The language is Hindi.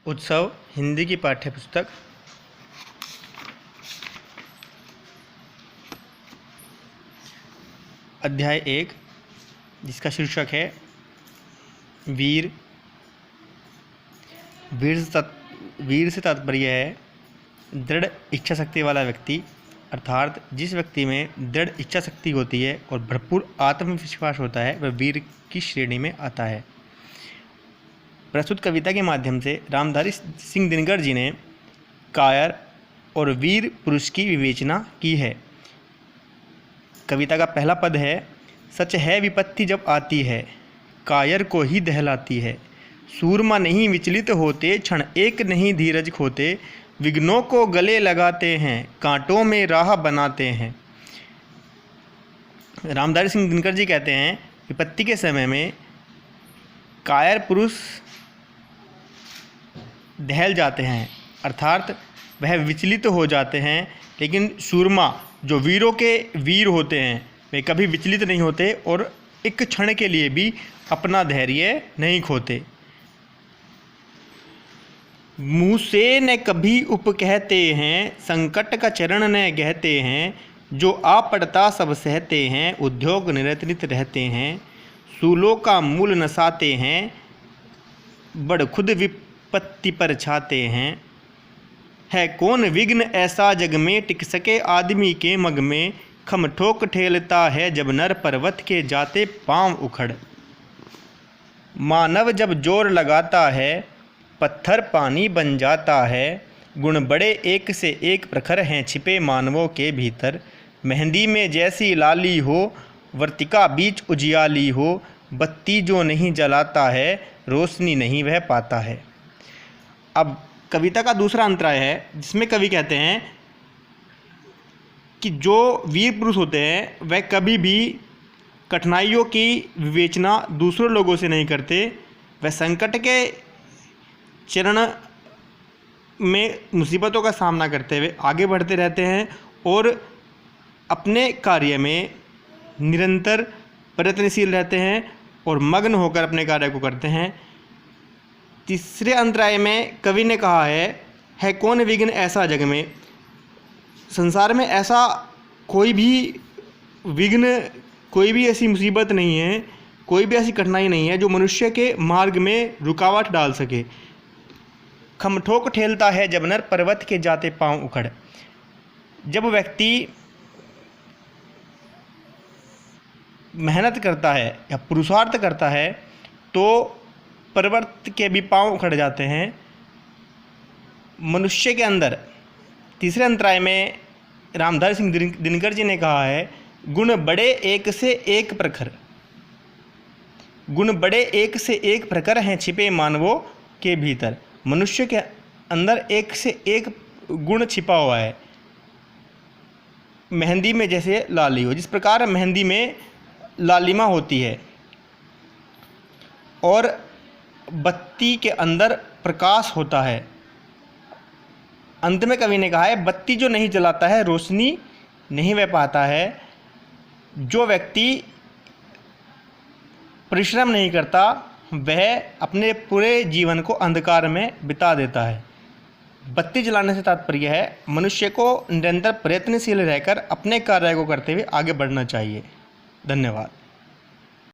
उत्सव हिंदी की पाठ्यपुस्तक अध्याय 1 जिसका शीर्षक है वीर। वीर से तात्पर्य है दृढ़ इच्छा शक्ति वाला व्यक्ति, अर्थात जिस व्यक्ति में दृढ़ इच्छा शक्ति होती है और भरपूर आत्मविश्वास होता है वह वीर की श्रेणी में आता है। प्रस्तुत कविता के माध्यम से रामधारी सिंह दिनकर जी ने कायर और वीर पुरुष की विवेचना की है। कविता का पहला पद है, सच है विपत्ति जब आती है कायर को ही दहलाती है। सूरमा नहीं विचलित होते, क्षण एक नहीं धीरज खोते। विघ्नों को गले लगाते हैं, कांटों में राह बनाते हैं। रामधारी सिंह दिनकर जी कहते हैं विपत्ति के समय में कायर पुरुष दहल जाते हैं, अर्थात वह विचलित हो जाते हैं, लेकिन सूरमा जो वीरों के वीर होते हैं वे कभी विचलित नहीं होते और एक क्षण के लिए भी अपना धैर्य नहीं खोते। मुँह से न कभी उप कहते हैं, संकट का चरण न गहते हैं। जो आ पड़ता सब सहते हैं, उद्योग निरतनित रहते हैं। सूलों का मूल नसाते हैं, बड़ खुद विपत्ति पर छाते हैं। है कौन विघ्न ऐसा जग में, टिक सके आदमी के मग में। खम ठोक ठेलता है जब नर, पर्वत के जाते पांव उखड़। मानव जब जोर लगाता है, पत्थर पानी बन जाता है। गुण बड़े एक से एक प्रखर हैं, छिपे मानवों के भीतर। मेहंदी में जैसी लाली हो, वर्तिका बीच उजियाली हो। बत्ती जो नहीं जलाता है, रोशनी नहीं वह पाता है। अब कविता का दूसरा अंतराय है जिसमें कवि कहते हैं कि जो वीर पुरुष होते हैं वह कभी भी कठिनाइयों की विवेचना दूसरों लोगों से नहीं करते। वह संकट के चरण में मुसीबतों का सामना करते हुए आगे बढ़ते रहते हैं और अपने कार्य में निरंतर प्रयत्नशील रहते हैं और मग्न होकर अपने कार्य को करते हैं। तीसरे अंतराय में कवि ने कहा है कौन विघ्न ऐसा जग में। संसार में ऐसा कोई भी विघ्न, कोई भी ऐसी मुसीबत नहीं है, कोई भी ऐसी कठिनाई नहीं है जो मनुष्य के मार्ग में रुकावट डाल सके। खम ठोक ठेलता है जब नर, पर्वत के जाते पांव उखड़। जब व्यक्ति मेहनत करता है या पुरुषार्थ करता है तो पर्वत के भी पांव उखड़ जाते हैं। मनुष्य के अंदर तीसरे अंतराय में रामधारी सिंह दिनकर जी ने कहा है, गुण बड़े एक से एक प्रखर। गुण बड़े एक से एक प्रखर हैं, छिपे मानवों के भीतर। मनुष्य के अंदर एक से एक गुण छिपा हुआ है। मेहंदी में जैसे लाली हो, जिस प्रकार मेहंदी में लालिमा होती है और बत्ती के अंदर प्रकाश होता है। अंत में कवि ने कहा है बत्ती जो नहीं जलाता है, रोशनी नहीं वह पाता है। जो व्यक्ति परिश्रम नहीं करता वह अपने पूरे जीवन को अंधकार में बिता देता है। बत्ती जलाने से तात्पर्य है मनुष्य को निरंतर प्रयत्नशील रहकर अपने कार्य को करते हुए आगे बढ़ना चाहिए। धन्यवाद।